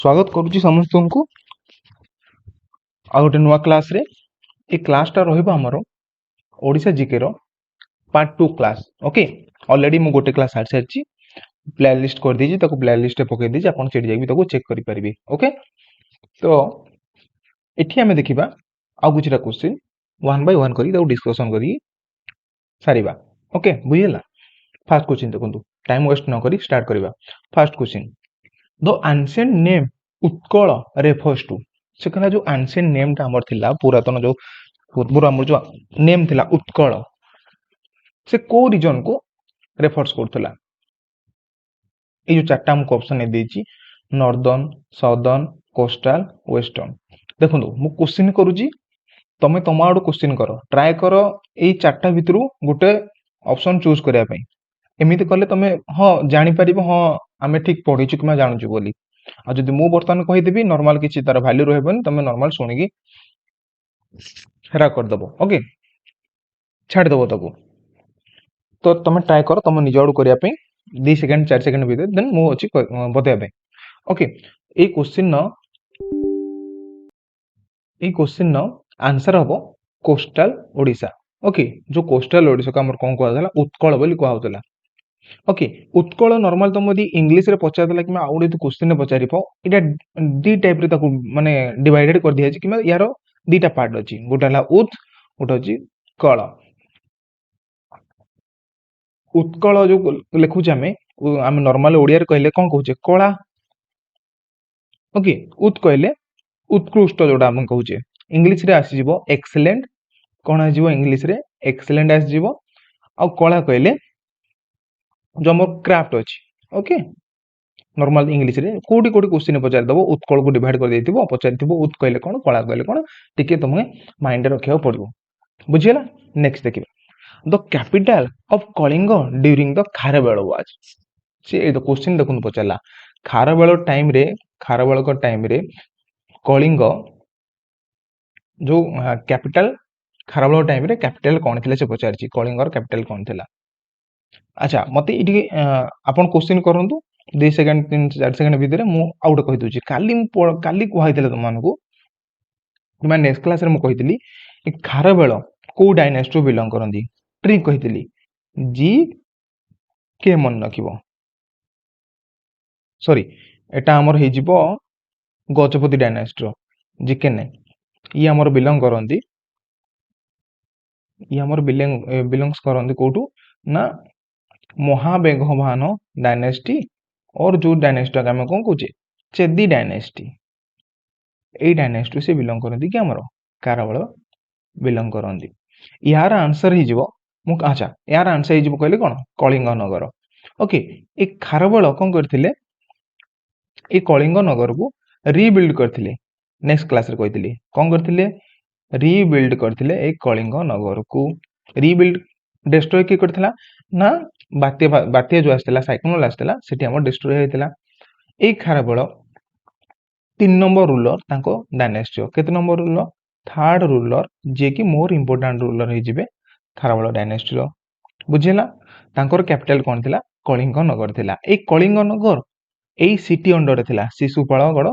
स्वागत करुच्ची समस्त को आ गोटे नुआ क्लास रे ए क्लासटा रहिबा हमर ओडिशा जीके रो पार्ट 2 क्लास। ओके, ऑलरेडी मु गोटे क्लास सारी सारी प्ले लिस्ट कर दीजिए, ताको प्ले लिस्ट पकई दीजिए, आपन सेठी जाई ताको चेक करि परिबे। ओके, तो एठी हमें देखिबा आ कुछरा क्वेश्चन वन बाय वन करी ताको डिस्कशन करी सारिबा। ओके, बुझिला। फर्स्ट क्वेश्चन देखंतु, टाइम वेस्ट न करी स्टार्ट करिबा। First question, the ancient name Utkal refers to. से कहला जो एंशिएंट नेम टा हमर थिला, पुरातन जो पूर्व हमर जो नेम थिला उत्कल, से को रीजन को रेफर्स करथला। ए जो चारटा हमको ऑप्शन देछि, नॉर्दर्न, साउदर्न, कोस्टल, वेस्टर्न। देखंतु मु क्वेश्चन करूची, तमे तम आडू क्वेश्चन करो, ट्राई करो ए चारटा भितरु गोटे ऑप्शन चूज करिया पई। एमिति कले तमे हाँ जानि परिबो, हाँ आमे ठीक पढिछु किमा जानुछु बोली। आ जदि मु बर्तमान कहि देबी नॉर्मल किछि तार वैल्यू रहबनी, तमे नॉर्मल सुनिकी हेरा कर दबो। ओके, छाड़ दबो ताको। तो तमे ट्राई करो तमे निज आडू करिया पई 2 सेकंड 4 सेकंड भितर, देन मु अछि बतेया पई। ओके, ए क्वेश्चन न आंसर हबो कोस्टल ओडिशा। ओके, जो कोस्टल ओडिशा को हमर कोन कहला जाला उत्कल बोली कहौ तला। ओके, उत्कल नॉर्मल तुम यदि इंग्लिश रे पचार देला कि आउ गोटे क्वेश्चन रे पचारिपो, इटा दी टाइप रे ताको माने डिवाइडेड कर दिया छै कि यार दीटा पार्ट अछि, गोटे हला उत, गोटे अछि कळ। उत्कल जो लिखु छे आमे नॉर्मल ओडिया रे कहले कोन कहू छे कळा। ओके, उत कहले उत्कृष्ट जोडा हम कहू छे, इंग्लिश रे आसी जिवो एक्सीलेंट। कोन आ जिवो इंग्लिश रे एक्सीलेंट आसी जिवो। आ कळा कहले जो मोर क्राफ्ट अछि। ओके, नॉर्मल इंग्लिश रे कोडी कोडी क्वेश्चन पचार दबो, उत्कल को डिवाइड कर देथिबो, पचारिथिबो उत कहले कोन कळा कहले कोन, टिके तुमे माइंड रे रखियो पड़िबो। बुझियला। नेक्स्ट देखिबा, the capital of Kalinga during the Kharavela was. से ए क्वेश्चन देखुन पचारला, खारवेल टाइम रे, खारवेल को टाइम रे कलिंग जो कैपिटल, खारवेल टाइम रे कैपिटल कोन थिला से पचारची, कलिंगर कैपिटल कोन थिला। अच्छा, मते इठी आपन क्वेश्चन करंतु 2 सेकंड 3 4 सेकंड भीतर मु आउट कहि दोची। काली कहैतले तुमनको किमा नेक्स्ट क्लास रे मु कहितली ए खारवेल को डायनेस्टी टू बिलोंग करंदी, ट्रिक कहितली जी के मन रखिबो। सॉरी, एटा हमर हे जिवो गजपति डायनेस्टी रो जी के नै, ई हमर बिलोंग करंदी, ई हमर बिलोंग्स करंदी कोटू ना महाबेघभान डायनेस्टी, और जो डायनेस्टी का हम कौन कहे चेदी डायनेस्टी, ए डायनेस्टी से बिलोंग करती कि हमर खारवेल बिलोंग करती। यार आंसर ही जीवो मु, अच्छा यार आंसर ही जीवो कहले कोन कलिंग नगर। ओके, ए खारवेल कोन करथिले, ए कलिंग नगर को रीबिल्ड करथिले। नेक्स्ट क्लास रे कहितली कोन करथिले, रीबिल्ड करथिले ए कलिंग नगर को। रीबिल्ड डिस्ट्रॉय के करथिला ना बात्या जो आसला, साइक्लोन आसला, सेठी हमर डिस्ट्रॉय हेतिला। ए खारवेल 3 नंबर रूलर तांको डायनेस्टी, केते नंबर रूलर, थर्ड रूलर, जे कि मोर इंपोर्टेंट रूलर हे जिवे खारवेल डायनेस्टी रो। बुझिला। तांकर कैपिटल कोन थिला, कलिंग नगर थिला। ए कलिंग नगर ए सिटी अंडर रे थिला, शिशुपालगढ़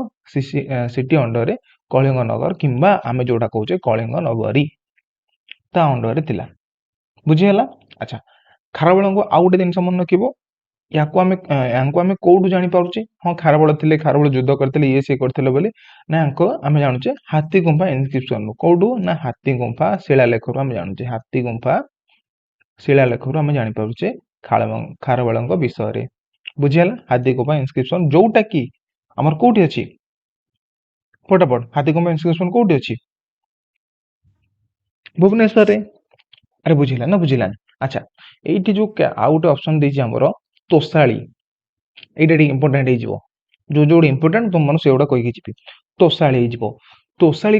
सिटी अंडर रे कलिंग नगर, किंबा आमे जोडा कहूचे कलिंग नगरी ता अंडर रे थिला। बुझिला। अच्छा, खारवेल को आउ गोटे दिन मन रखिबो, याको आमे कोडू जानि पारुचे, हां खारवेल थिले, खारवेल युद्ध करथिले, ये से करथिले बोली ना, आंको आमे जानुचे हाथी गुंफा इनस्क्रिप्शन रो। कोडू ना हाथी गुंफा शिलालेख रो आमे जानुचे, हाथी गुंफा शिलालेख रो आमे जानि पारुचे खारवेल को विषय रे। बुझियाला। हाथी गुंफा इनस्क्रिप्शन जोटा की हमर कोठी अछि, फटाफट हाथी गुंफा इनस्क्रिप्शन कोठी अछि, भुवनेश्वर रे। अरे बुझिला ना, बुझिला। अच्छा, एठी जो आउ गोटे ऑप्शन देछि हमर तोसाली, एटा टी इंपोर्टेंट हे जिवो, जो जो इंपोर्टेंट तुम मन से ओडा कहि छिपि। तोसाली हे जिवो। तोसाली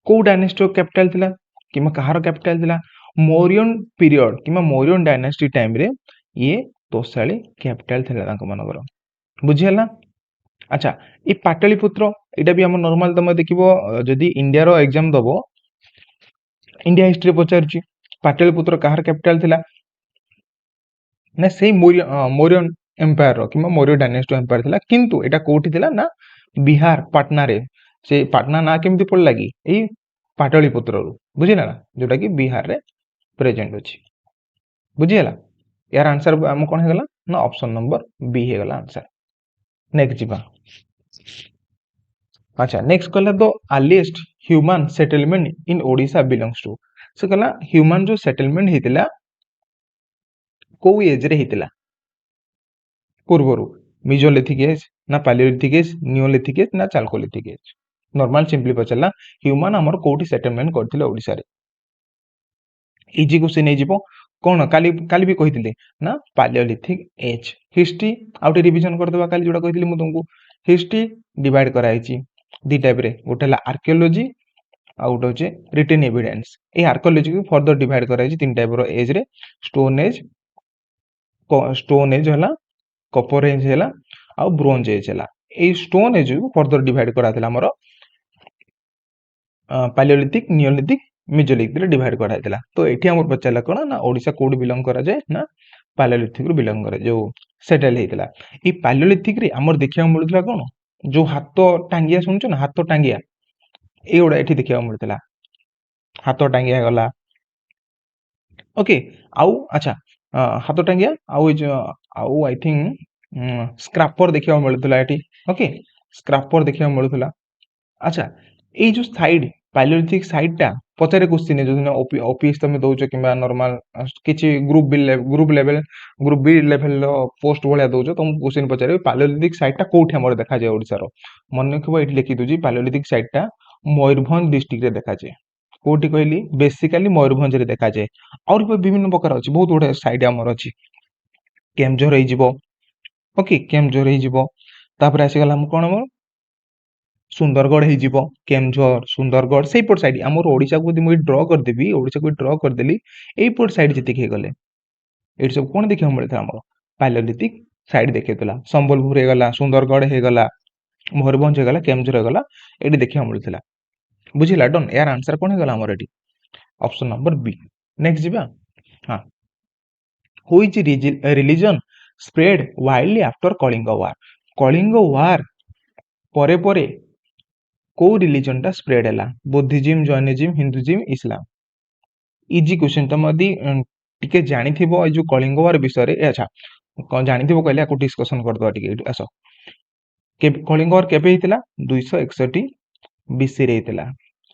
को डायनेस्टी कैपिटल थिला किमा कहार कैपिटल थिला, Mauryan period keema Mauryan dynasty time रे ये तोसाली कैपिटल थिला तांको मनगर। बुझियला। अच्छा, ए पाटलिपुत्र एटा भी हम नॉर्मल तमे देखिबो, जदि इंडिया रो एग्जाम दबो, इंडिया हिस्ट्री पचारछि पाटलिपुत्र कहार कैपिटल थिला ना, सेही मौर्यन एम्पायर रो किमा मौर्य डायनेस्टी एम्पायर थिला, किंतु एटा कोठी थिला ना ବିହାର ପାଟନାରେ ସେ ପାଟନା ନା କେମିତି ପଡିଲା କି ଏଇ ପାଟଳିପୁତ୍ରରୁ ବୁଝିଲା ନା ଯୋଉଟା କି ବିହାରରେ ପ୍ରେଜେଣ୍ଟ ଅଛି ବୁଝିହେଲା यार आंसर आम कौन है ना ऑप्शन नंबर बी है आंसर नेक्स्ट जीवा अच्छा नेक्स्ट कहला the earliest human settlement in Odisha belongs to से कहला ह्यूमन जो सेटलमेंट हेतिला को एज रे हेतिला पूर्वरु मेसोलिथिक एज ना पैलियोलिथिक एज नियोलिथिक एज ना चाल्कोलिथिक एज नॉर्मल सिंपली पचला ह्यूमन हमर कोठी सेटलमेंट करथिले ओडिशा रे इजी क्वेश्चन हे जीवो कौन काली काली भी कही ना पैलियोलिथिक एज हिस्ट्री आउटे रिवीजन कर देबा काली जोड़ा कही मु तुमको हिस्ट्री डिवाइड कराई दी टाइप रे गोटे हला आर्कियोलॉजी आ गोटे होचे रिटन एविडेंस ए आर्कियोलॉजी को फर्दर डिवाइड कराई तीन टाइप रो एज रे स्टोन एज हला कपर एज हला आ ब्रोंज एज हला ए स्टोन एज को फर्दर डिवाइड करा थिला हमरो पैलियोलिथिक नियोलिथिक मेसोलिथिक रे डिवाइड करा थिला तो एठी हमर पचाला कोन ना ओडिसा कोड बिलोंग करा जाय ना पैलियोलिथिक रो बिलोंग करे जो सेटल हेतिला ई पैलियोलिथिक रे हमर देखिया मिलुतला कोन जो हाथ टांगिया सुनछो ना हाथ टांगिया एगुड़ा एठी देखिया मिलुतला हाथ टांगिया गला ओके आउ अच्छा हाथ टांगिया आउ आई थिंक स्क्रैपर देखिया मिलुतला एठी ओके स्क्रैपर देखिया मिलुतला अच्छा ए जो साइड पैलियोलिथिक साइड टा पचारे क्वेश्चन है जो ऑफिस तुम दउछ किबा नॉर्मल किछि ग्रुप बी लेवल पोस्ट भलिया दउछ तुम क्वेश्चन पचारे पैलियोलिथिक साइड टा कोठी हमर देखा जाय ओडिसा रो मन रखबो एठी लिखि दोजी पैलियोलिथिक साइड टा मयूरभंज डिस्ट्रिक्ट रे देखा जाय कोठी कहली बेसिकली मयूरभंज रे देखा जाय और विभिन्न प्रकार अछि बहुत गुडे साइड हमर अछि केमझोर हे जिवो ओके केमझोर हे जिवो तापर आसी गला हम कोन हमर सुंदरगढ़ हे जिवो केमझोर सुंदरगढ़ सेई पट साइड हमर ओडिसा को मु ड्रा कर देबी ओडिसा को ड्रा कर देली एई पट साइड जति के गले एठी सब कोन देखि हमर हमर पैलियोलिथिक साइड देखेतला संबलपुर हे गला सुंदरगढ़ हे गला मयूरभंज हे गला केमझोर हे गला एठी देखि हमर मिलतला बुझिला डन यार आंसर कोन हे गला हमर एठी ऑप्शन नंबर बी नेक्स्ट जीवा हां which religion spread widely after Kalinga war परे परे को रिलीजन टा स्प्रेड है Buddhism Jainism Hinduism Islam easy question तुम यदि टिके जानी थिबो ए जो कलिंग वार विषय रे अच्छा कोन जानी थिबो कहले को डिस्कशन कर दो टिके आसो के कलिंग वार केबे हितला 261 बीसी रे हितला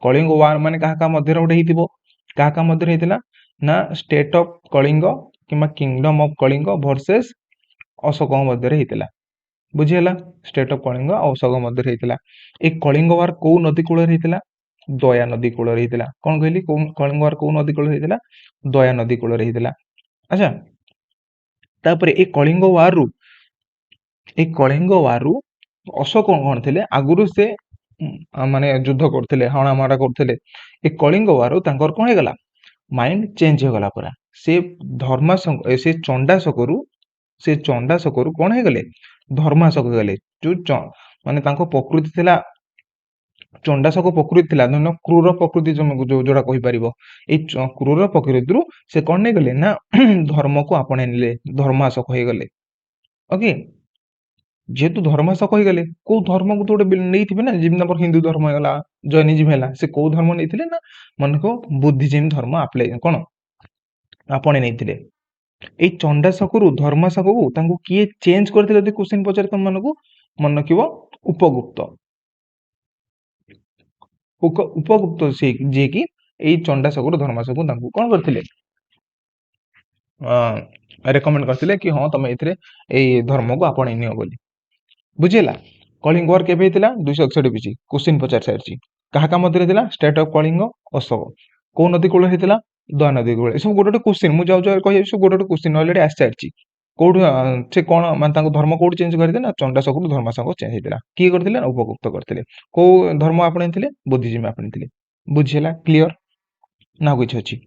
कलिंग वार माने काहा का मध्य रे उठे हितिबो काहा का मध्य रे हितला ना स्टेट ऑफ कलिंग किमा kingdom of Kalinga versus Ashoka मध्य रे हितला बुझिला स्टेट ऑफ कलिंग और अशोक मध्य रे हितला ए कलिंग वार को नदी कूल रे हितला दया नदी कूल रे हितला कोन कहली कलिंग वार को नदी कूल रे हितला दया नदी कूल रे हितला अच्छा तापर ए कलिंग वारु अशोक कोन थिले आगुरु से माने युद्ध करथिले हणा मारा करथिले ए कलिंग वारु तांकर कोन हे गला माइंड चेंज हो गला पूरा से से चंडाशकरु कोन हे गले धर्माशक गले जो माने तांको प्रकृति थिला चंडाशक प्रकृति थिला न क्रूर प्रकृति जो जोड़ा कहि परिबो ए क्रूर प्रकृति रु से कोन ने गले ना धर्म को आपणे निले धर्माशक होई गले ओके जेतु धर्माशक होई गले को धर्म को तो नै थिबे ना जिम नंबर हिंदू धर्म होला जैनिज्म होला से को धर्म नै थिले ना मन को बुद्धिज्म धर्म अप्लाई कोन आपणे नै थिले ए चंडाशकरु धर्माशकु तांको किए चेंज करथिले यदि क्वेश्चन पचारे तुम मानको मन रखिबो उपगुप्त से जे कि ए चंडाशकरु धर्माशकु तांको कोन करथिले रेकमेंड करथिले कि हां तमे एथरे ए धर्म को आपणे नियो बोली बुझिला कलिंग वार केबे हितला 261 बीसी क्वेश्चन पचार सारची काहा का मध्य हितला स्टेट ऑफ कलिंग अशोक को नदी कूल हितला दया नदी कूल ए सब गोटे क्वेश्चन मु जाउ जाउ कहि सब गोटे क्वेश्चन ऑलरेडी आस सारची कोड से कोन मान तांको धर्म कोड चेंज करदे ना चंडाशकरु धर्माशक चेंज हितला की करथिले उपगुप्त करथिले को धर्म आपणे थिले बुद्धिज्म आपणे थिले बुझिला क्लियर ना कुछ अछि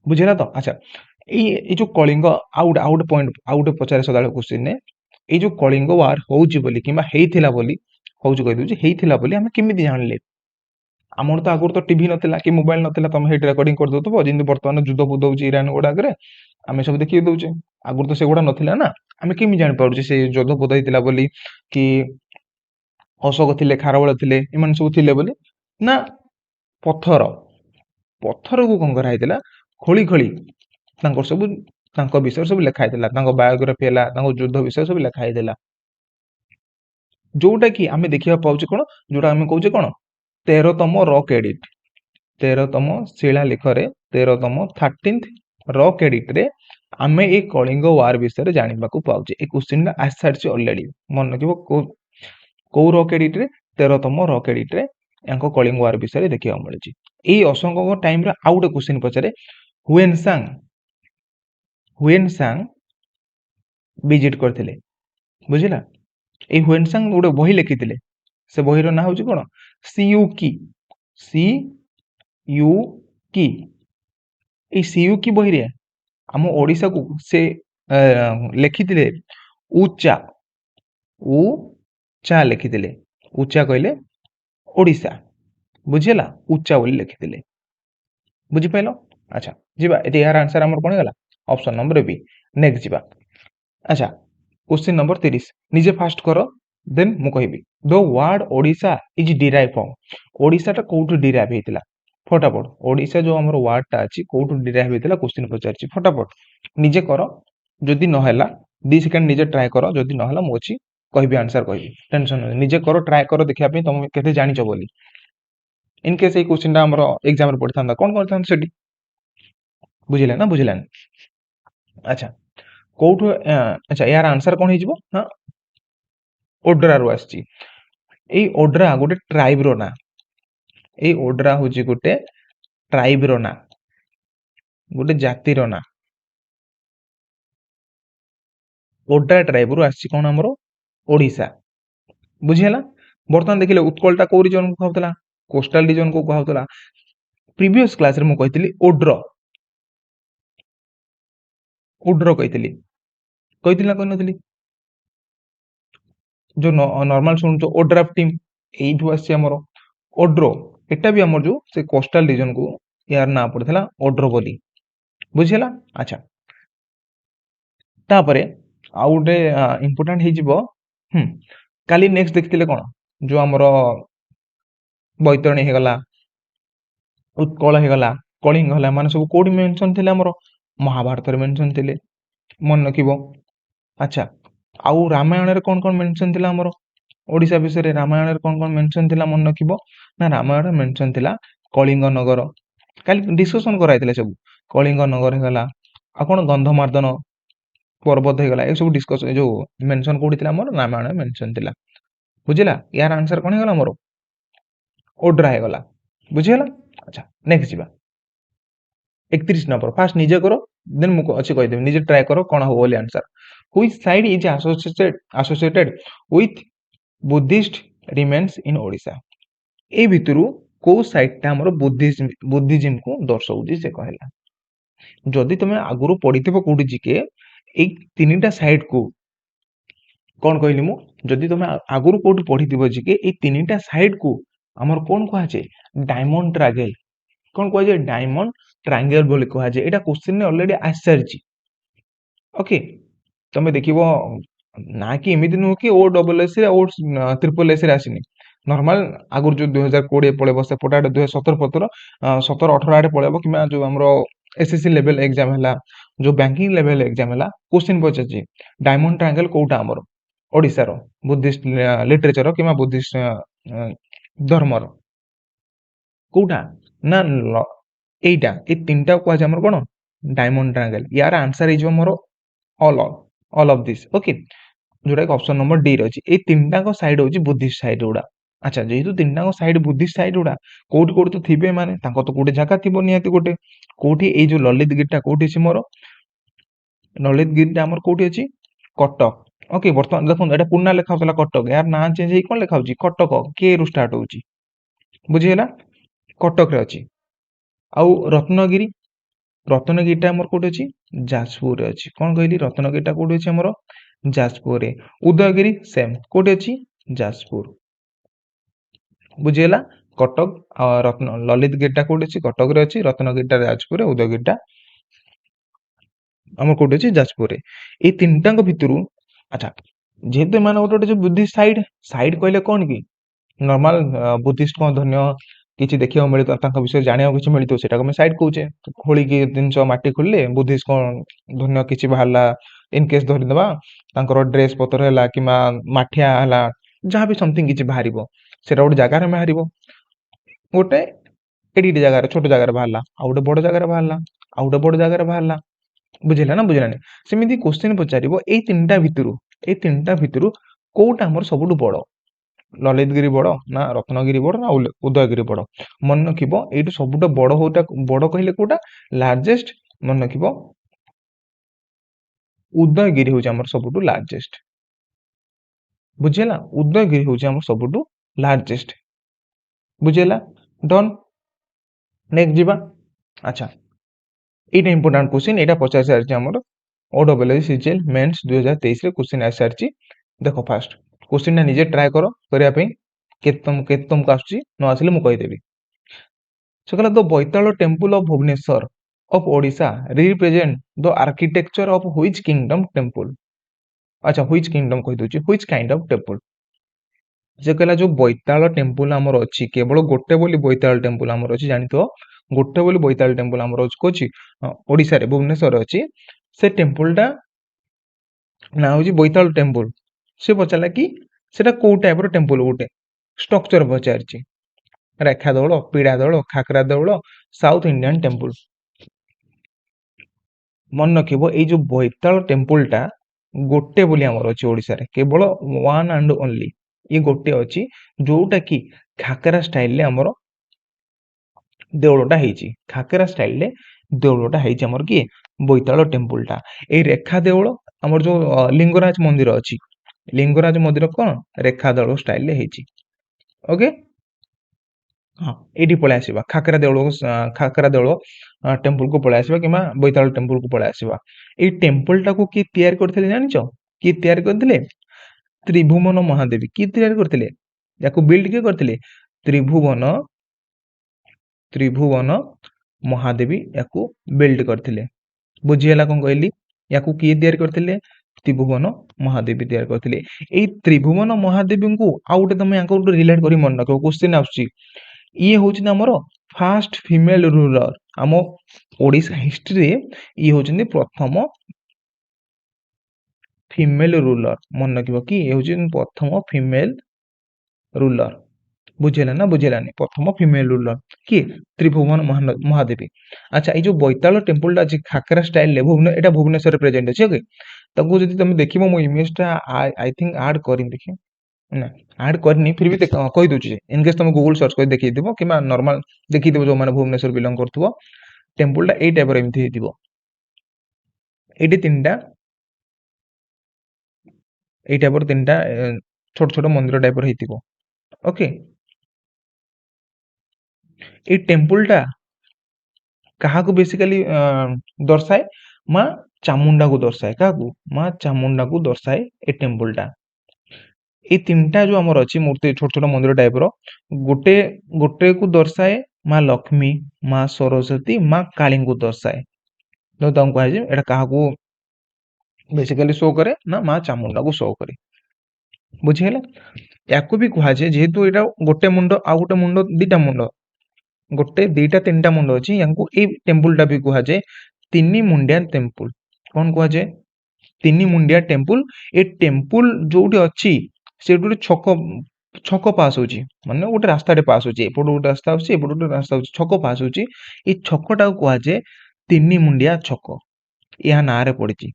बुझिला तो अच्छा ए जो कलिंग आउट पॉइंट आउट पचारे सदाळे क्वेश्चन ने ए जो कलिंग वार होउची बोली किबा हेइथिला बोली होउची कहि दोची हेइथिला बोली हम केमिति जानले हमर तो आगुर तो टीवी नथिला कि मोबाइल नथिला तम हेट रिकॉर्डिंग कर दोतबो जिंदि वर्तमान युद्ध बुद्ध होउची ईरान गोडा करे आमे सब देखि दोचे आगुर तो से गोडा नथिला ना आमे केमि जानि पाउची से युद्ध बुद्ध हेतिला बोली कि ଅଶୋକ ଥିଲେ, ଖାରବେଳ ଥିଲେ, ଏମାନେ ସବୁ ଥିଲେ ବୋଲି ନା ପଥରକୁ କଣ କରାହେଇଥିଲା, ଖୋଳି ଖୋଳି ତାଙ୍କର ସବୁ ତାଙ୍କ ବିଷୟରେ ସବୁ ଲେଖା ହେଇଥିଲା, ତାଙ୍କ ବାୟୋଗ୍ରାଫି ହେଲା, ତାଙ୍କ ଯୁଦ୍ଧ ବିଷୟ ସବୁ ଲେଖା ହେଇଥିଲା, ଯୋଉଟା କି ଆମେ ଦେଖିବାକୁ ପାଉଛେ କଣ, ଯୋଉଟା ଆମେ କହୁଛେ କଣ 13ତମ ରକ୍ ଏଡିଟ୍, 13ତମ ଶିଳାଲେଖରେ 13ତମ 13th ରକ୍ ଏଡିଟ୍ରେ ଆମେ ଏଇ କଳିଙ୍ଗ ୱାର ବିଷୟରେ ଜାଣିବାକୁ ପାଉଛେ। ଏଇ କ୍ୱେଶ୍ଚିନ୍ଟା ଆସିସାରିଛି ଅଲରେଡି, ମନେ ରଖିବ କୋଉ ରକ୍ ଏଡିଟ୍ରେ, 13ତମ ରକ୍ ଏଡିଟ୍ରେ ୟାଙ୍କ କଳିଙ୍ଗ ୱାର ବିଷୟରେ ଦେଖିବାକୁ ମିଳୁଛି। ଏଇ ଅଶୋକଙ୍କ ଟାଇମରେ ଆଉ ଗୋଟେ କ୍ୱେଶ୍ଚିନ୍ ପଚାରେ, ହୁଏନ୍ ସାଙ୍ଗ ଭିଜିଟ୍ କରିଥିଲେ, ବୁଝିଲା। ଏଇ ହୁଏନ୍ ସାଙ୍ଗ ଗୋଟେ ବହି ଲେଖିଥିଲେ, ସେ ବହିର ନାଁ ହଉଛି କଣ, ସିୟୁକି। ଏଇ ସିୟୁକି ବହିରେ ଆମ ଓଡ଼ିଶାକୁ ସେ ଲେଖିଥିଲେ ଉଚା ଲେଖିଥିଲେ, ଉଚା କହିଲେ ଓଡ଼ିଶା, ବୁଝିହେଲା, ଉଚା ବୋଲି ଲେଖିଥିଲେ, ବୁଝିପାରିଲ। ଆଚ୍ଛା ଯିବା, ଏଠି ଏହାର ଆନ୍ସର ଆମର କଣ ହେଇଗଲା, ଅପସନ ନମ୍ବର ବି। ନେକ୍ସଟ ଯିବା। ଆଚ୍ଛା क्वेश्चन नंबर 30 निजे फास्ट कर देन मु कहबी the word Odisha is derive from, ओडिशाटा कोउठु डिराइव हेतिला, फटाफट ओडिशा जो हमर वर्डटा अछि कोउठु डिराइव हेतिला क्वेश्चन पचारछि, फटाफट निजे कर, जदि न हैला 2 सेकंड निजे ट्राई कर, जदि न हैला मु अछि कहबी आंसर कहबी, टेंशन नै, निजे कर, ट्राई कर, देखिया पे तुम केते जानिछ बोली। इन केस ए क्वेश्चनटा हमर एग्जाम रे पड़थांदा कोन करथां सेठी, बुझिले ना, बुझिलेन। अच्छा कोउठु अच्छा यार आंसर कोन हे जिवो ना, ओड्रा रु आछि। एई ओड्रा गोटे ट्राइब रो ना, एई ओड्रा होची गोटे ट्राइब रो ना, गोटे जाति रो ना, ओड्रा ट्राइब रु आछि कोन हमरो ओडिशा, बुझिहेला। बर्तमान देखिले उत्कलटा को रीजन को कहउतला, कोस्टल रीजन को कहउतला। प्रीवियस क्लास रे मु कहितली ओड्र कहितली, कहितला कहि नथली, जो नॉर्मल सुन तो ओड्राफ टीम एइठु आसी हमरो ओड्रो, एटा भी हमर जो से कोस्टल रीजन को यार ना पड़थला ओड्रो बोली, बुझिहेला। अच्छा तापरे आउ गोटे इंपोर्टेंट हे जिवो, काली नेक्स्ट देखथिले कोन, जो हमरो बैतरणी हे गला, उत्कल हे गला, कलिंग हला, माने सब कोडी मेंशन थिले हमरो महाभारत रे मेंशन थिले, मन रखिबो। अच्छा आउ रामायण रे कोन कोन मेंशन थिला हमरो ओडिशा विषय रे, रामायण रे कोन कोन मेंशन थिला मन रखिबो ना, रामायण रे मेंशन थिला कलिंग नगर, काली डिस्कशन कराइथिले सब, कलिंग नगर हे गला, आ कोन गंधमार्दन पर्वत हे गला, ए सब डिस्कस जो मेंशन कोडी थिला हमरो रामायण रे मेंशन थिला, बुझिला। यार आंसर कोन हे गला हमरो ओड्रा हे गला, बुझिहेला। अच्छा नेक्स्ट जिबा 31 नंबर, फास्ट निजे करो देन मु अछि कहि देबी, निजे ट्राई करो कोन हो बोली answer. Which site is associated with Buddhist remains in Odisha, ए भितरु को साइडटा हमर बुद्धिज्म को दर्शाउची से कहला। जदि तुम आगुरु पढ़िथिबो कोठी जिके ए तीनटा साइड को कोन कहली मु, जदि तुम आगुरु कोठी पढ़िथिबो जिके ए तीनटा साइड को हमर कोन कहै छै डायमंड ट्रायंगल, कोन कहै छै डायमंड ट्रायंगल बोली कहै छै, एटा क्वेश्चन ने ऑलरेडी आसरची। ओके तमे देखिबो ना कि एमिति नु कि ओ डबल एस रे ओ ट्रिपल एस रे आसीनी, नॉर्मल आगुर जो 2020 पळेबो से पटाडे 2017 17 18 आडे पळेबो, किमा जो हमरो एसएससी लेवल एग्जाम हला, जो बैंकिंग लेवल एग्जाम हला, क्वेश्चन पचाची डायमंड ट्रायंगल कोउटा हमरो ओडिसा रो बुद्धिस्ट लिटरेचर रो किमा बुद्धिस्ट धर्म रो कोउटा ना, एइटा ए तीनटा को आज हमर कोन डायमंड ट्रायंगल। यार आंसर इज हमरो ऑल ऑफ दिस, ओके जोटा कि ऑप्शन नंबर डी रही। ए तीनटा को साइड होची बुद्धिस्ट साइड गुडा। अच्छा जेहेतु तीनटा को साइड बुद्धिस्ट साइड गुडा कोठी कोठी तो थिबे, माने ताको तो कोठी जगह थिबो नियाती गोटे, कोठी ए जो ललित गिरिटा कोठी अछि मोर, ललित गिरिटा हमर कोठी अछि कटक। ओके वर्तमान देखो एटा पुना लेखा होतला कटक, यार ना चेंज हे कोन लेखा होची कटक, के रु स्टार्ट होची, बुझिहेला कटक रे अछि। आउ रत्नगिरी, रत्नगिरिटा हमर कोठी अछि जाजपुर रे अछि, कोन कहली रत्नगिरिटा कोठी अछि हमर जाजपुर रे। उदयगिरी सेम कोठी अछि जाजपुर, बुझिहेला। कटक रत्न ललित गिरिटा कोठी अछि कटक रे अछि, रत्नगिरिटा जाजपुर रे, उदयगिरिटा हमर कोठी अछि जाजपुर रे। ए तीनटा को भितरु अच्छा ଯେହେତु ଏମାନେ ଗୋଟେ ଗୋଟେ ବୁଦ୍ଧିଷ୍ଟ ସାଇଡ୍ ସାଇଡ୍ କହିଲେ କ'ଣ କି ନର୍ମାଲ ବୁଦ୍ଧିଷ୍ଟ କ'ଣ ଧନ୍ୟ କିଛି ଦେଖିବାକୁ ମିଳିବ ତାଙ୍କ ବିଷୟରେ ଜାଣିବାକୁ କିଛି ମିଳିଥିବ ସେଟାକୁ ଆମେ ସାଇଡ୍ କହୁଛେ। ଖୋଳିକି ଜିନିଷ ମାଟି ଖୋଳିଲେ ବୁଦ୍ଧିଷ୍ଟ କ'ଣ ଧନ୍ୟ କିଛି ବାହାରିଲା ଇନ୍ କେସ୍ ଧରିଦେବା ତାଙ୍କର ଡ୍ରେସ୍ ପତ୍ର ହେଲା କିମ୍ବା ମାଠିଆ ହେଲା ଯାହା ବି ସମଥିଙ୍ଗ କିଛି ବାହାରିବ ସେଟା ଗୋଟେ ଜାଗାରେ ବାହାରିବ ଗୋଟେ ଏଡ଼ିଟେ ଜାଗାରେ ଛୋଟ ଜାଗାରେ ବାହାରିଲା ଆଉ ଗୋଟେ ବଡ଼ ଜାଗାରେ ବାହାରିଲା ଆଉ ଗୋଟେ ବଡ଼ ଜାଗାରେ ବାହାରିଲା ବୁଝିଲା ନା ବୁଝିଲାନି। ସେମିତି କୋଶ୍ଚିନ୍ ପଚାରିବ ଏଇ ତିନିଟା ଭିତରୁ କୋଉଟା ଆମର ସବୁଠୁ ବଡ଼ ଲଳିତଗିରି ବଡ଼ ନା ରତ୍ନଗିରି ବଡ଼ ନା ଉଦୟଗିରି ବଡ଼ ମନେ ରଖିବ ଏଇଠୁ ସବୁଠୁ ବଡ଼ କହିଲେ କୋଉଟା ଲାର୍ଜେଷ୍ଟ ମନେ ରଖିବ ଉଦୟଗିରି ହଉଛି ଆମର ସବୁଠୁ ଲାର୍ଜେଷ୍ଟ ବୁଝିହେଲା ଉଦୟଗିରି ହଉଛି ଆମର ସବୁଠୁ ଲାର୍ଜେଷ୍ଟ ବୁଝିହେଲା ଡନ୍ ନେକ୍ସଟ ଯିବା ଆଚ୍ଛା এইটা ইম্পর্টাଣ୍ଟ क्वेश्चन ଏଇଟା ପଚାରି ସାରିଛି ଆମର OSSC ସିଜିଏଲ ମେନ୍ସ 2023 ରେ क्वेश्चन ଆସି ସାରିଛି ଦେଖ ଫାଷ୍ଟ क्वेश्चनଟା ନିଜେ ଟ୍ରାଏ କର କରିବା ପାଇଁ କେତେ ତମକୁ ଆସୁଛି ନ ଆସିଲେ ମୁଁ କହିଦେବି ସେ କହିଲା the Baital temple of Bhubaneswar of Odisha represent the architecture of which kingdom temple ଆଚ୍ଛା ହ୍ୱିଚ୍ କିଙ୍ଗଡମ କହିଦଉଛି ହ୍ୱିଚ୍ କାଇଣ୍ଡ ଅଫ ଟେମ୍ପଲ ସେ କହିଲା ଯୋଉ ବୈତାଳ ଟେମ୍ପଲ ଆମର ଅଛି କେବଳ ଗୋଟେ ବୋଲି ବୈତାଳ ଟେମ୍ପଲ ଆମର ଅଛି ଜାଣିଥିବ ଗୋଟେ ବୋଲି ବୈତାଳ ଟେମ୍ପଲ ଆମର ଅଛି ଓଡ଼ିଶାରେ ଭୁବନେଶ୍ୱରରେ ଅଛି ସେ ଟେମ୍ପଲଟା ନା ହଉଛି ବୈତାଳ ଟେମ୍ପଲ ସେ ପଚାରିଲା କି ସେଟା କୋଉ ଟାଇପର ଟେମ୍ପଲ ଗୋଟେ ଷ୍ଟ୍ରକ୍ଚର ପଚାରିଛି ରେଖା ଦେଉଳ ପିଡ଼ା ଦେଉଳ ଖାକରା ଦେଉଳ ସାଉଥ ଇଣ୍ଡିଆନ ଟେମ୍ପଲ ମନେ ରଖିବ ଏଇ ଯୋଉ ବୈତାଳ ଟେମ୍ପଲଟା ଗୋଟେ ବୋଲି ଆମର ଅଛି ଓଡ଼ିଶାରେ କେବଳ ୱାନ୍ ଆଣ୍ଡ ଓନ୍ଲି ଇଏ ଗୋଟେ ଅଛି ଯୋଉଟା କି ଖାକରା ଷ୍ଟାଇଲରେ ଆମର ଦେଉଳଟା ହେଇଛି ଖାକରା ଷ୍ଟାଇଲରେ ଦେଉଳଟା ହେଇଛି ଆମର କିଏ ବୈତାଳ ଟେମ୍ପଲଟା ଏଇ ରେଖା ଦେଉଳ ଆମର ଯୋଉ ଲିଙ୍ଗରାଜ ମନ୍ଦିର ଅଛି ଲିଙ୍ଗରାଜ ମନ୍ଦିର କ'ଣ ରେଖା ଦେଉଳ ଷ୍ଟାଇଲରେ ହେଇଛି ଓକେ ହଁ ଏଇଠି ପଳେଇ ଆସିବା ଖାକରା ଦେଉଳ ଟେମ୍ପଲକୁ ପଳେଇ ଆସିବା କିମ୍ବା ବୈତାଳ ଟେମ୍ପଲକୁ ପଳେଇ ଆସିବା ଏଇ ଟେମ୍ପଲଟାକୁ କିଏ ତିଆରି କରିଥିଲେ ଜାଣିଛ କିଏ ତିଆରି କରିଥିଲେ ତ୍ରିଭୁବନ ମହାଦେବୀ କିଏ ତିଆରି କରିଥିଲେ ୟାକୁ ବିଲ୍ଡ କିଏ କରିଥିଲେ ତ୍ରିଭୁବନ ମହାଦେବୀ ୟାକୁ ବିଲ୍ଡ କରିଥିଲେ ବୁଝିହେଲା କ'ଣ କହିଲି ୟାକୁ କିଏ ତିଆରି କରିଥିଲେ ତ୍ରିଭୁବନ ମହାଦେବୀ ତିଆରି କରିଥିଲେ ଏଇ ତ୍ରିଭୁବନ ମହାଦେବୀଙ୍କୁ ଆଉ ଗୋଟେ ତମେ ୟାଙ୍କ ଗୋଟେ ରିଲେଟ କରି ମନେ ରଖିବ କ୍ୱେଶ୍ଚିନ୍ ଆସୁଛି ଇଏ ହଉଛନ୍ତି ଆମର ଫାଷ୍ଟ ଫିମେଲ ରୁଲର ଆମ ଓଡ଼ିଶା ହିଷ୍ଟ୍ରିରେ ଇଏ ହଉଛନ୍ତି ପ୍ରଥମ ଫିମେଲ ରୁଲର ମନେ ରଖିବ କି ଇଏ ହଉଛନ୍ତି ପ୍ରଥମ ଫିମେଲ ରୁଲର ବୁଝିହେଲା ନା ବୁଝିହେଲାନି ପ୍ରଥମ ଫିମେଲ ରୁଲର କିଏ ତ୍ରିଭୁବନ ମହାଦେବୀ ଆଚ୍ଛା ଏଇ ଯୋଉ ବୈତାଳ ଟେମ୍ପଲଟା ଅଛି ଖାକରା ଷ୍ଟାଇଲରେ ଏଇଟା ଭୁବନେଶ୍ୱରରେ ପ୍ରେଜେଣ୍ଟ ଅଛି ଓକେ ତାକୁ ଯଦି ତମେ ଦେଖିବ ମୁଁ ଇମେଜଟା ଆଇ ଥିଙ୍କ ଆଡ୍ କରିନି ଦେଖି ନା ଆଡ୍ କରିନି ଫିର ବି କହିଦଉଛି ଇନକେସ୍ ତମେ ଗୁଗଲ ସର୍ଚ୍ଚ କରି ଦେଖିଥିବ କିମ୍ବା ନର୍ମାଲ ଦେଖିଥିବ ଯୋଉମାନେ ଭୁବନେଶ୍ୱର ବିଲଙ୍ଗ କରୁଥିବ ଟେମ୍ପଲଟା ଏଇ ଟାଇପର ଏମିତି ହେଇଥିବ ଏଇଠି ତିନିଟା ଏଇ ଟାଇପର ତିନିଟା ଛୋଟ ଛୋଟ ମନ୍ଦିର ଟାଇପର ହେଇଥିବ ଓକେ ଏଇ ଟେମ୍ପଲଟା କାହାକୁ ବେସିକାଲି ଦର୍ଶାଏ ମା ଚାମୁଣ୍ଡାକୁ ଦର୍ଶାଏ କାହାକୁ ମା ଚାମୁଣ୍ଡାକୁ ଦର୍ଶାଏ ଏ ଟେମ୍ପଲଟା ଏଇ ତିନିଟା ଯୋଉ ଆମର ଅଛି ମୂର୍ତ୍ତି ଛୋଟ ଛୋଟ ମନ୍ଦିର ଟାଇପର ଗୋଟେକୁ ଦର୍ଶାଏ ମା ଲକ୍ଷ୍ମୀ ମା ସରସ୍ୱତୀ ମା କାଳୀଙ୍କୁ ଦର୍ଶାଏ ତ ତାଙ୍କୁ କୁହାଯାଏ ଏଇଟା କାହାକୁ ବେସିକାଲି ଶୋ କରେ ନା ମା ଚାମୁଣ୍ଡାକୁ ଶୋ କରେ ବୁଝିହେଲା ୟାକୁ ବି କୁହାଯାଏ ଯେହେତୁ ଏଇଟା ଗୋଟେ ମୁଣ୍ଡ ଆଉ ଗୋଟେ ମୁଣ୍ଡ ଦିଟା ମୁଣ୍ଡ ଗୋଟେ ଦିଟା ତିନିଟା ମୁଣ୍ଡ ଅଛି ୟାଙ୍କୁ ଏଇ ଟେମ୍ପଲଟା ବି କୁହାଯାଏ ତିନି ମୁଣ୍ଡିଆ ଟେମ୍ପଲ କ'ଣ କୁହାଯାଏ ତିନି ମୁଣ୍ଡିଆ ଟେମ୍ପଲ ଏ ଟେମ୍ପଲ ଯୋଉଠି ଅଛି ସେଠି ଗୋଟେ ଛକ ପାସ୍ ହଉଛି ମାନେ ଗୋଟେ ରାସ୍ତାଟେ ପାସ୍ ହଉଛି ଏପଟୁ ଗୋଟେ ରାସ୍ତା ଆସୁଛି ଏପଟୁ ଗୋଟେ ରାସ୍ତା ହଉଛି ଛକ ପାସ୍ ହଉଛି ଏଇ ଛକଟାକୁ କୁହାଯାଏ ତିନି ମୁଣ୍ଡିଆ ଛକ ଏହା ନାଁରେ ପଡିଛି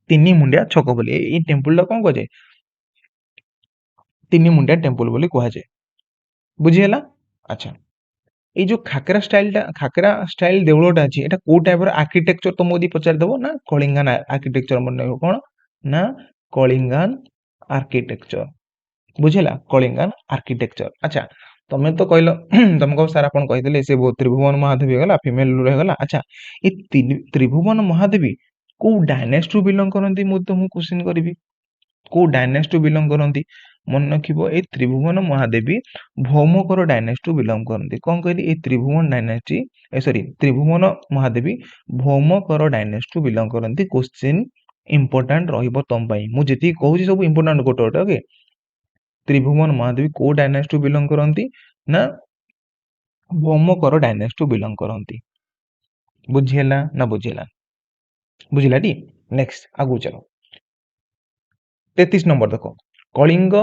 ତିନି ମୁଣ୍ଡିଆ ଛକ ବୋଲି ଏଇ ଟେମ୍ପଲଟା କ'ଣ କୁହାଯାଏ ତିନି ମୁଣ୍ଡିଆ ଟେମ୍ପଲ ବୋଲି କୁହାଯାଏ ବୁଝିହେଲା ଆଚ୍ଛା ଏଇ ଯୋଉ ଖାକରା ଷ୍ଟାଇଲ ଦେଉଳଟା ଅଛି ଏଟା କୋଉ ଟାଇପର ଆର୍କିଟେକ୍ଚର ତମକୁ ଯଦି ପଚାରିଦବ ନା କଳିଙ୍ଗାନ ଆର୍କିଟେକ୍ଚର ମନେ ରହିବ କ'ଣ ନା କଳିଙ୍ଗାନ ଆର୍କିଟେକ୍ଚର ବୁଝିଲା କଳିଙ୍ଗାନ ଆର୍କିଟେକ୍ଚର ଆଚ୍ଛା ତମେ ତ କହିଲ ତମେ କହ ସାର୍ ଆପଣ କହିଥିଲେ ସେ ତ୍ରିଭୁବନ ମହାଦେବୀ ହେଇଗଲା ଫିମେଲ ହେଇଗଲା ଆଚ୍ଛା ଏ ତ୍ରିଭୁବନ ମହାଦେବୀ କୋଉ ଡାଇନେଷ୍ଟିରୁ ବିଲଙ୍ଗ କରନ୍ତି ମୁଁ ତମକୁ କ୍ୱେଶ୍ଚିନ୍ କରିବି କୋଉ ଡାଇନେଷ୍ଟିରୁ ବିଲଙ୍ଗ କରନ୍ତି ମନେ ରଖିବ ଏଇ ତ୍ରିଭୁବନ ମହାଦେବୀ ଭୌମକର ଡାଇନେଷ୍ଟିରୁ ବିଲଙ୍ଗ କରନ୍ତି କ'ଣ କହିଲି ଏଇ ତ୍ରିଭୁବନ ମହାଦେବୀ ଭୌମକର ଡାଇନେଷ୍ଟିରୁ ବିଲଙ୍ଗ କରନ୍ତି କ୍ୱେଶ୍ଚିନ୍ इंपोर्टाट रही मु जी कहूँ सब इंपोर्टाट गोटे गोटे ओके त्रिभुवन महादेवी को डायनेस्टी बिलंग करती ना भौमकर डायनेस्टी बिलंग करती बुझीला ना बुझीला बुझिला टी नेक्स्ट आगु चलो 33 नंबर देखो Kalinga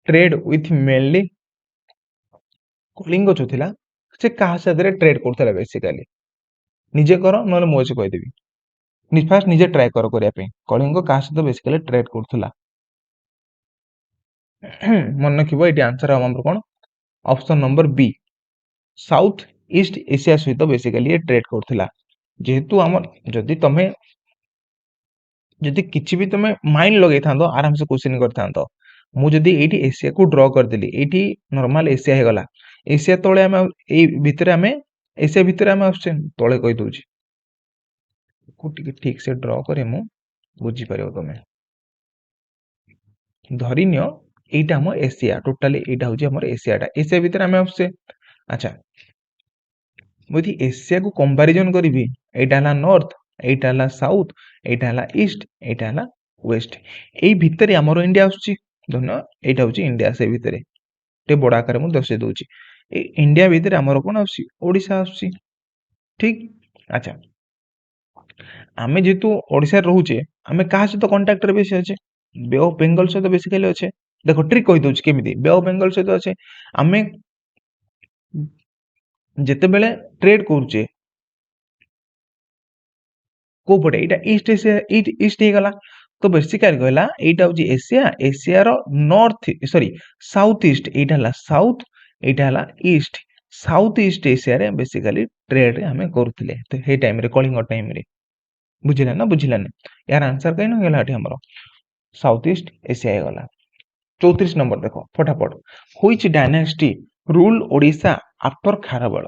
trade with mainly Kalinga जो थिला से कहा साथ ट्रेड करता बेसिकाली निजे कर ना मुझे कहीदेवी फास्ट निजे ट्राए करने कलिंग क्या सहित बेसिकाली ट्रेड करता मन रखिए ये आंसर हम कौन option number B South East Asia सहित बेसिकाली ये ट्रेड करता जेहेतु आम जदि तुम्हें जदि किसी भी तुम माइंड लगे था आराम से क्वेश्चन कर मुझे ये एशिया को ड्र करदेली ये नॉर्मल एशिया हो गला एशिया तले आम भितर आम एशिया भितर आम आसचे तले कही दूची ठीक से ड्र करे मु बुझीपर तुम्हें धरी नियो এইটা আমার এশিয়া টোটালি এইটা হচ্ছে আমার এশিয়াটা এশিয়া ভিতরে আমি আসছে আচ্ছা যদি এশিয়া কু কম্পারিজন করিবি এইটা হলা নর্থ এইটা হলা সাউথ এইটা হলা ইস্ট এইটা হলা ওয়েস্ট এই ভিতরে আমার ইন্ডিয়া আসছে ধন্য এইটা হচ্ছে ইন্ডিয়া সে ভিতরে टे बड़ आकार मु दर्शाई दूची इंडिया भितर आमर कौन आसी ओडिशा आसी ठीक अच्छा आम जेहेतु ओडिशा रोचे आम क्या सहित कंटाक्ट बेसी अच्छे बे ऑफ बेंगल सहित बेसिकली अच्छे देखो ट्रिक कही दूची केमी बे ऑफ बेंगल सहित अच्छे आम जिते बेले ट्रेड करुचे को पटे एटा ईस्ट एशिया ईस्ट हो गला तो बेसिकली कहला एटा होची एशिया एशिया रो नॉर्थ सॉरी साउथ ईस्ट एटा हला साउथ एटा हला ईस्ट साउथ ईस्ट एशिया रे बेसिकली ट्रेड रे हमें करथिले तो हे टाइम रे कलिंग टाइम रे बुझिला ना यार आंसर कहीं ना गला हमरो साउथ ईस्ट एशिया हो गला 34 नंबर देखो फटाफट which dynasty rule Odisha after Kharavela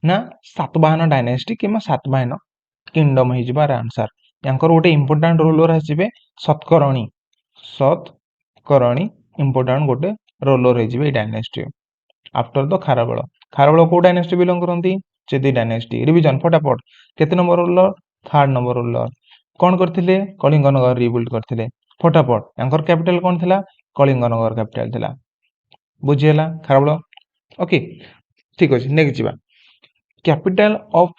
ना सातवाहन डायनेस्टी कि सातवाहन किंगडम हो जिबार आंसर यांकर गोटे इंपोर्टाट रूलर आसबे सतकर्णी इंपोर्टाट गोटे रूलर हो dynasty after the Kharavela Kharavela को डायनेस्टी बिलंग करती चेदी डायनेस्टी रिविजन फटाफट केते number ruler third number ruler कौन करथिले कलिंग नगर रिबिल्ड करथिले फटाफट यांकर कैपिटल कौन थिला कलिंग नगर कैपिटल थिला बुझिला खारबेल ओके ठीक अछि नेक्स्ट जिबा capital of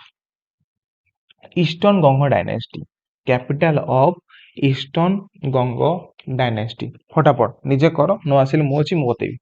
eastern Ganga dynasty capital of eastern Ganga dynasty फटाफट निजे कर न आसिल मु अछि मु बतेबी